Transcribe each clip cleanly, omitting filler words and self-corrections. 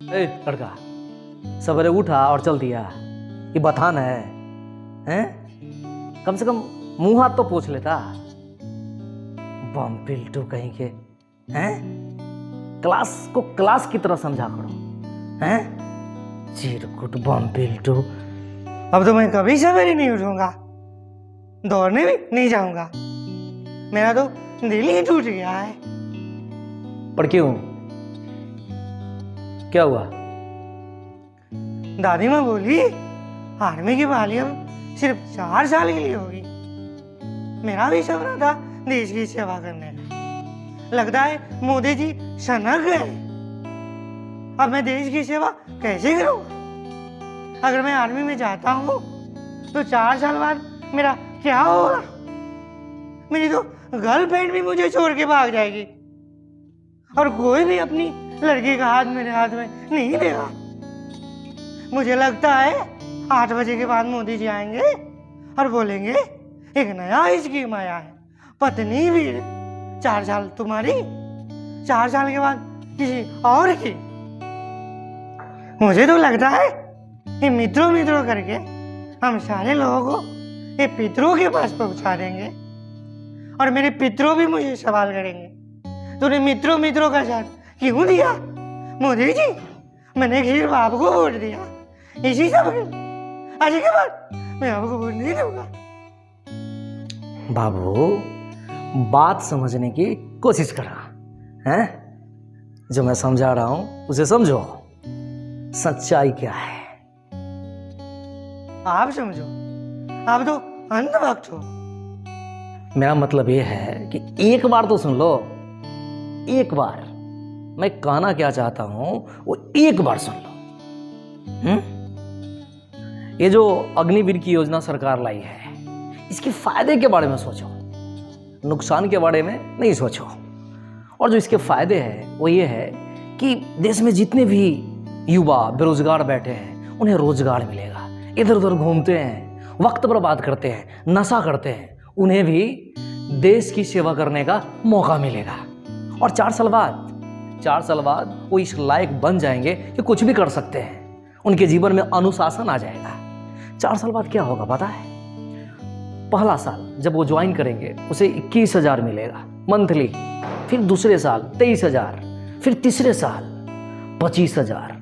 ए लड़का, सवेरे उठा और चल दिया। ये बथान है हैं? कम से कम मुंह हाथ तो पोंछ लेता। बम पिल्टू कहीं के हैं? क्लास को क्लास की तरह समझा करो हैं? चिरकुट बम पिल्टू। अब तो मैं कभी सवेरे नहीं उठूंगा, दौड़ने भी नहीं जाऊंगा। मेरा तो दिल ही टूट गया है। पर क्यों? क्या हुआ? दादी माँ बोली आर्मी की बहाली अब सिर्फ 4 साल के लिए होगी। मेरा भी सपना था देश की सेवा करने का। लगता है मोदी जी सनक गए। अब मैं देश की सेवा कैसे करूँगा? अगर मैं आर्मी में जाता हूँ तो 4 साल बाद मेरा क्या होगा? मेरी तो गर्लफ्रेंड भी मुझे छोड़ के भाग जाएगी और कोई भी अपनी लड़की का हाथ मेरे हाथ में नहीं देगा। मुझे लगता है 8 बजे के बाद मोदी जी आएंगे और बोलेंगे एक नया स्कीम आया है, पत्नी भी 4 साल तुम्हारी, 4 साल के बाद किसी और की। मुझे तो लगता है ये मित्रों मित्रों करके हम सारे लोगों को ये पितरों के पास पहुंचा देंगे और मेरे पितरों भी मुझे सवाल करेंगे, तूने मित्रों मित्रों का साथ क्यों दिया? मोदी जी, मैंने खीर बाप को वोट दिया, इसी सब आज के बाद मैं आपको वोट नहीं दूंगा। बाबू, बात समझने की कोशिश करा हैं? जो मैं समझा रहा हूं उसे समझो। सच्चाई क्या है? आप समझो, आप तो अंधभक्त हो। मेरा मतलब यह है कि एक बार तो सुन लो। एक बार मैं कहना क्या चाहता हूं वो एक बार सुन लो। ये जो अग्निवीर की योजना सरकार लाई है, इसके फायदे के बारे में सोचो, नुकसान के बारे में नहीं सोचो। और जो इसके फायदे हैं वो ये है कि देश में जितने भी युवा बेरोजगार बैठे हैं उन्हें रोजगार मिलेगा। इधर उधर घूमते हैं, वक्त बर्बाद करते हैं, नशा करते हैं, उन्हें भी देश की सेवा करने का मौका मिलेगा। और 4 साल बाद वो इस लायक बन जाएंगे कि कुछ भी कर सकते हैं। उनके जीवन में अनुशासन आ जाएगा। 4 साल बाद क्या होगा पता है? पहला साल जब वो ज्वाइन करेंगे उसे 21,000 मिलेगा मंथली, फिर दूसरे साल 23,000, फिर तीसरे साल 25,000,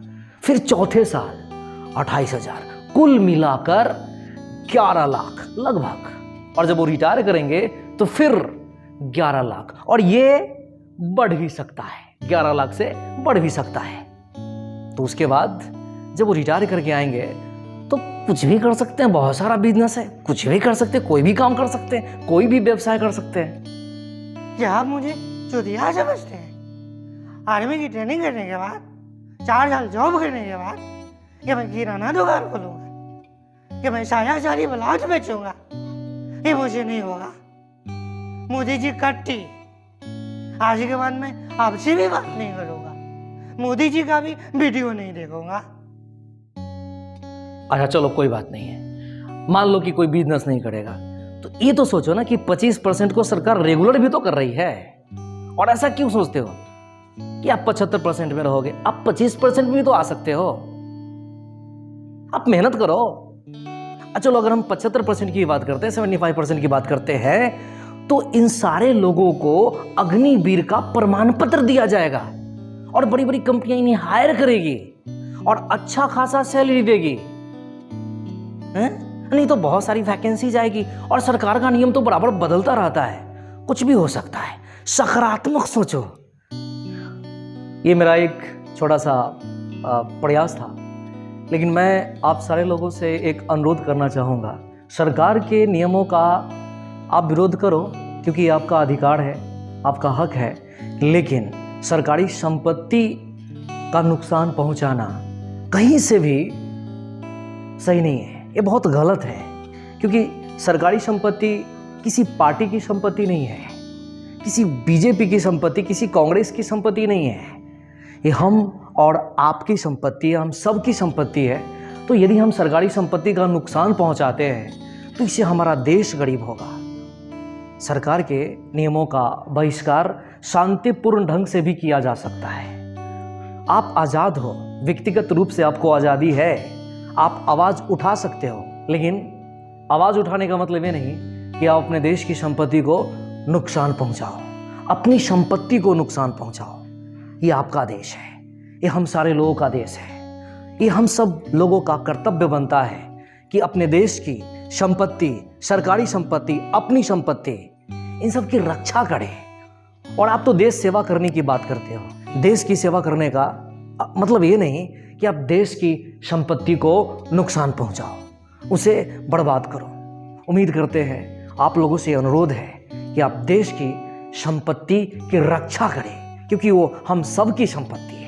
फिर चौथे साल 28,000, कुल मिलाकर 11 लाख लगभग। और जब वो रिटायर करेंगे तो फिर 11 लाख, और ये बढ़ भी सकता है, 11 लाख से बढ़ भी सकता है। तो उसके बाद जब वो रिटायर करके आएंगे तो कुछ भी कर सकते हैं, बहुत सारा बिजनेस है, कुछ भी कर सकते हैं, कोई भी काम कर सकते हैं, कोई भी व्यवसाय कर सकते हैं। क्या आप मुझे चुतिया समझते हैं? आर्मी की ट्रेनिंग करने के बाद, 4 साल जॉब करने के बाद, क्या मैं किराना दुकान खोलूंगा? क्या मैं साया सारी ब्लाउज बेचूंगा? ये मुझे नहीं होगा। मोदी जी कट्टी, आज के बाद मैं आपसे भी बात नहीं करूंगा, मोदी जी का भी वीडियो नहीं देखूंगा। अच्छा चलो कोई बात नहीं है, मान लो कि कोई बिजनेस नहीं करेगा, तो ये तो सोचो ना कि 25% को सरकार रेगुलर भी तो कर रही है। और ऐसा क्यों सोचते हो कि आप 75% में रहोगे? आप 25% में भी तो आ सकते हो। आप मेहनत करो। चलो अगर हम 75% की बात करते हैं, 75% की बात करते हैं, तो इन सारे लोगों को अग्निवीर का प्रमाण पत्र दिया जाएगा और बड़ी बड़ी कंपनियां इन्हें हायर करेगी और अच्छा खासा सैलरी देगी। नहीं तो बहुत सारी वैकेंसी जाएगी और सरकार का नियम तो बराबर बदलता रहता है, कुछ भी हो सकता है। सकारात्मक सोचो। ये मेरा एक छोटा सा प्रयास था, लेकिन मैं आप सारे लोगों से एक अनुरोध करना चाहूँगा। सरकार के नियमों का आप विरोध करो क्योंकि ये आपका अधिकार है, आपका हक है, लेकिन सरकारी संपत्ति का नुकसान पहुंचाना कहीं से भी सही नहीं है। ये बहुत गलत है, क्योंकि सरकारी संपत्ति किसी पार्टी की संपत्ति नहीं है, किसी बीजेपी की संपत्ति, किसी कांग्रेस की संपत्ति नहीं है। ये हम और आपकी संपत्ति, हम सब की संपत्ति है। तो यदि हम सरकारी संपत्ति का नुकसान पहुंचाते हैं तो इससे हमारा देश गरीब होगा। सरकार के नियमों का बहिष्कार शांतिपूर्ण ढंग से भी किया जा सकता है आप आज़ाद हो, व्यक्तिगत रूप से आपको आज़ादी है, आप आवाज़ उठा सकते हो, लेकिन आवाज़ उठाने का मतलब ये नहीं कि आप अपने देश की संपत्ति को नुकसान पहुंचाओ, अपनी संपत्ति को नुकसान पहुंचाओ। ये आपका देश है, ये हम सारे लोगों का देश है। ये हम सब लोगों का कर्तव्य बनता है कि अपने देश की संपत्ति, सरकारी संपत्ति, अपनी संपत्ति, इन सब की रक्षा करें। और आप तो देश सेवा करने की बात करते हो। देश की सेवा करने का मतलब ये नहीं कि आप देश की संपत्ति को नुकसान पहुंचाओ, उसे बर्बाद करो। उम्मीद करते हैं, आप लोगों से अनुरोध है कि आप देश की संपत्ति की रक्षा करें, क्योंकि वो हम सब की संपत्ति है।